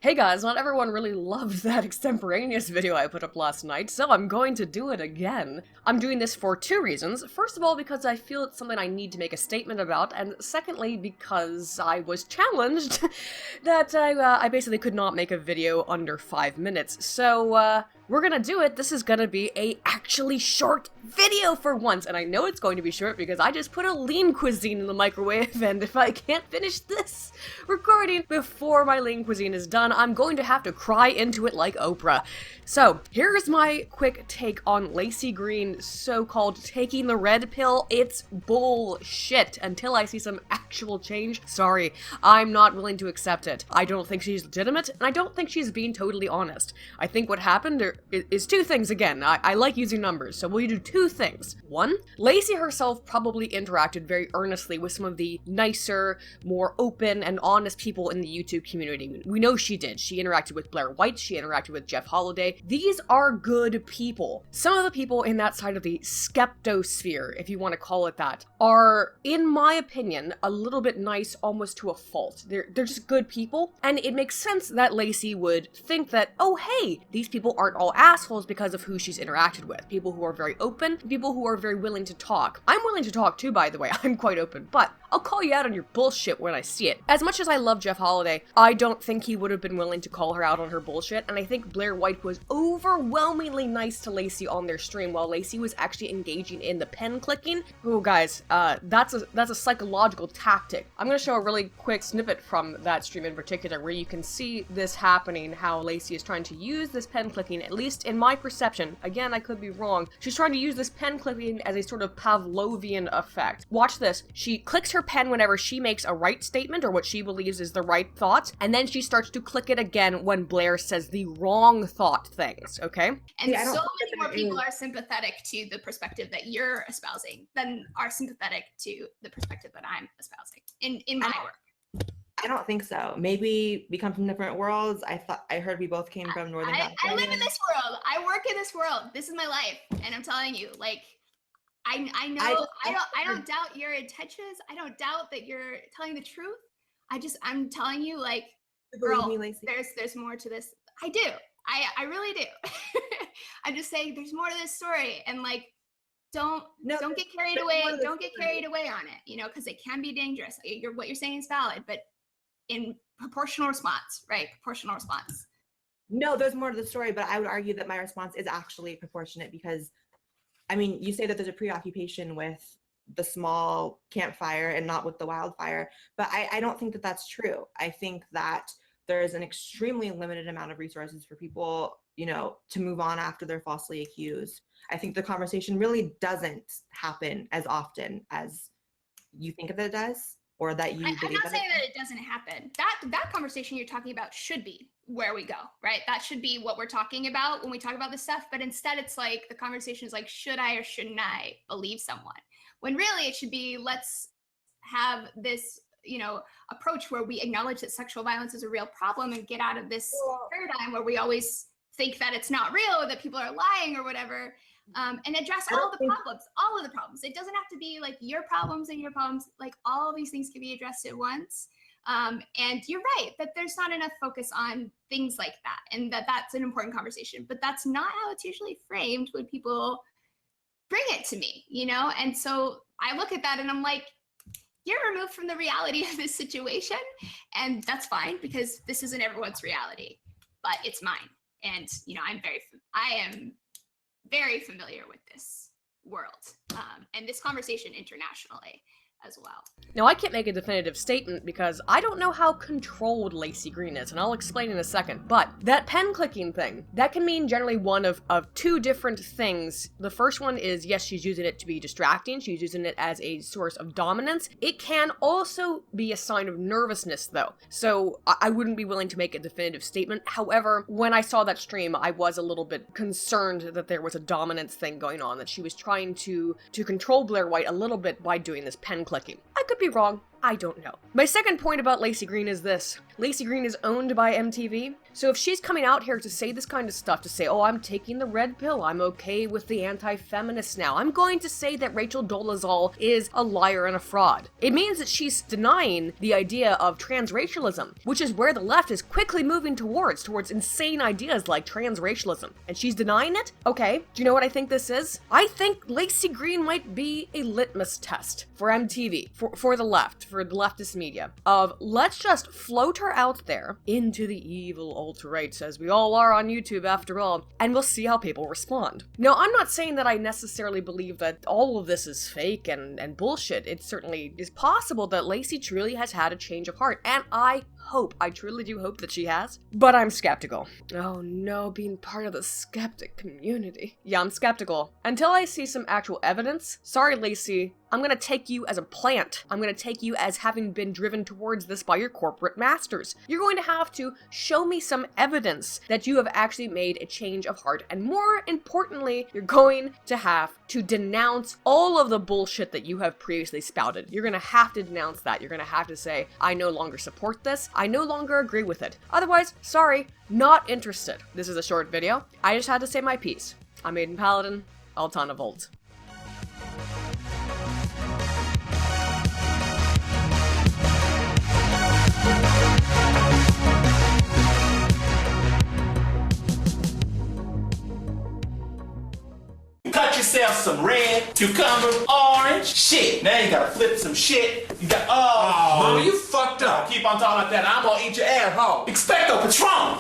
Hey guys, not everyone really loved that extemporaneous video I put up last night, so I'm going to do it again. I'm doing this for two reasons. First of all, because I feel it's something I need to make a statement about, and secondly, because I was challenged that I basically could not make a video under 5 minutes. So, we're gonna do it. This is gonna be a actually short video for once, and I know it's going to be short because I just put a lean cuisine in the microwave, and if I can't finish this recording before my lean cuisine is done, I'm going to have to cry into it like Oprah. So, here's my quick take on Laci Green's so-called taking the red pill. It's bullshit. Until I see some actual change, sorry, I'm not willing to accept it. I don't think she's legitimate, and I don't think she's being totally honest. I think what happened is two things again. I like using numbers, so we'll do two things. One, Laci herself probably interacted very earnestly with some of the nicer, more open and honest people in the YouTube community. We know she did. She interacted with Blaire White, she interacted with Jeff Holiday. These are good people. Some of the people in that side of the skepto-sphere, if you want to call it that, are, in my opinion, a little bit nice almost to a fault. They're just good people, and it makes sense that Laci would think that, oh hey, these people aren't all assholes because of who she's interacted with. People who are very open, people who are very willing to talk. I'm willing to talk too, by the way. I'm quite open, but I'll call you out on your bullshit when I see it. As much as I love Jeff Holiday, I don't think he would have been willing to call her out on her bullshit, and I think Blaire White was overwhelmingly nice to Laci on their stream while Laci was actually engaging in the pen clicking. Oh guys, that's a psychological tactic. I'm gonna show a really quick snippet from that stream in particular where you can see this happening, how Laci is trying to use this pen clicking, at least in my perception. Again, I could be wrong. She's trying to use this pen clicking as a sort of Pavlovian effect. Watch this. She clicks her pen whenever she makes a right statement or what she believes is the right thought, and then she starts to click it again when Blaire says the wrong thought things, okay? And so many more people are sympathetic to the perspective that you're espousing than are sympathetic to the perspective that I'm espousing in my work. I don't think so. Maybe we come from different worlds. I heard we both came from Northern California. I live in this world. I work in this world. This is my life, and I'm telling you, like, I know. I don't doubt your intentions. I don't doubt that you're telling the truth. I'm telling you, like, girl, there's more to this. I do. I really do. I'm just saying there's more to this story, and like, don't get carried away. Don't get carried away on it, you know, because it can be dangerous. What you're saying is valid, but in proportional response, right? Proportional response. No, there's more to the story, but I would argue that my response is actually proportionate because, I mean, you say that there's a preoccupation with the small campfire and not with the wildfire, but I don't think that that's true. I think that there's an extremely limited amount of resources for people, you know, to move on after they're falsely accused. I think the conversation really doesn't happen as often as you think that it does, or that you believe. I'm not saying that it doesn't happen. That conversation you're talking about should be where we go, right? That should be what we're talking about when we talk about this stuff. But instead, it's like the conversation is like, should I or shouldn't I believe someone? When really it should be, let's have this, you know, approach where we acknowledge that sexual violence is a real problem and get out of this paradigm where we always think that it's not real or that people are lying or whatever, and address all of the problems. It doesn't have to be like your problems and your problems, like all of these things can be addressed at once. And you're right that there's not enough focus on things like that, and that's an important conversation, but that's not how it's usually framed when people bring it to me, you know? And so I look at that and I'm like, you're removed from the reality of this situation, and that's fine because this isn't everyone's reality, but it's mine. And, you know, I am very familiar with this world, and this conversation internationally as well. Now, I can't make a definitive statement because I don't know how controlled Laci Green is, and I'll explain in a second, but that pen clicking thing, that can mean generally one of two different things. The first one is, yes, she's using it to be distracting, she's using it as a source of dominance. It can also be a sign of nervousness, though, so I wouldn't be willing to make a definitive statement. However, when I saw that stream, I was a little bit concerned that there was a dominance thing going on, that she was trying to control Blaire White a little bit by doing this pen clicking. I could be wrong. I don't know. My second point about Laci Green is this. Laci Green is owned by MTV. So if she's coming out here to say this kind of stuff, to say, oh, I'm taking the red pill, I'm okay with the anti-feminists now, I'm going to say that Rachel Dolezal is a liar and a fraud. It means that she's denying the idea of transracialism, which is where the left is quickly moving towards insane ideas like transracialism. And she's denying it? Okay, do you know what I think this is? I think Laci Green might be a litmus test for MTV, for the left, for the leftist media, of let's just float her out there into the evil alt-right, as we all are on YouTube after all, and we'll see how people respond. Now, I'm not saying that I necessarily believe that all of this is fake and bullshit. It certainly is possible that Laci truly has had a change of heart, and I truly do hope that she has, but I'm skeptical. Oh no, being part of the skeptic community. Yeah, I'm skeptical. Until I see some actual evidence, sorry Laci, I'm gonna take you as a plant. I'm gonna take you as having been driven towards this by your corporate masters. You're going to have to show me some evidence that you have actually made a change of heart, and more importantly, you're going to have to denounce all of the bullshit that you have previously spouted. You're gonna have to denounce that. You're gonna have to say, I no longer support this. I no longer agree with it. Otherwise, sorry, not interested. This is a short video. I just had to say my piece. I'm Aiden Paladin, Altana Volt. Cut yourself some red, cucumber, orange, shit. Now you gotta flip some shit. You got, Mama, you fucked up. Keep on talking like that. I'm gonna eat your asshole. Expecto Patron.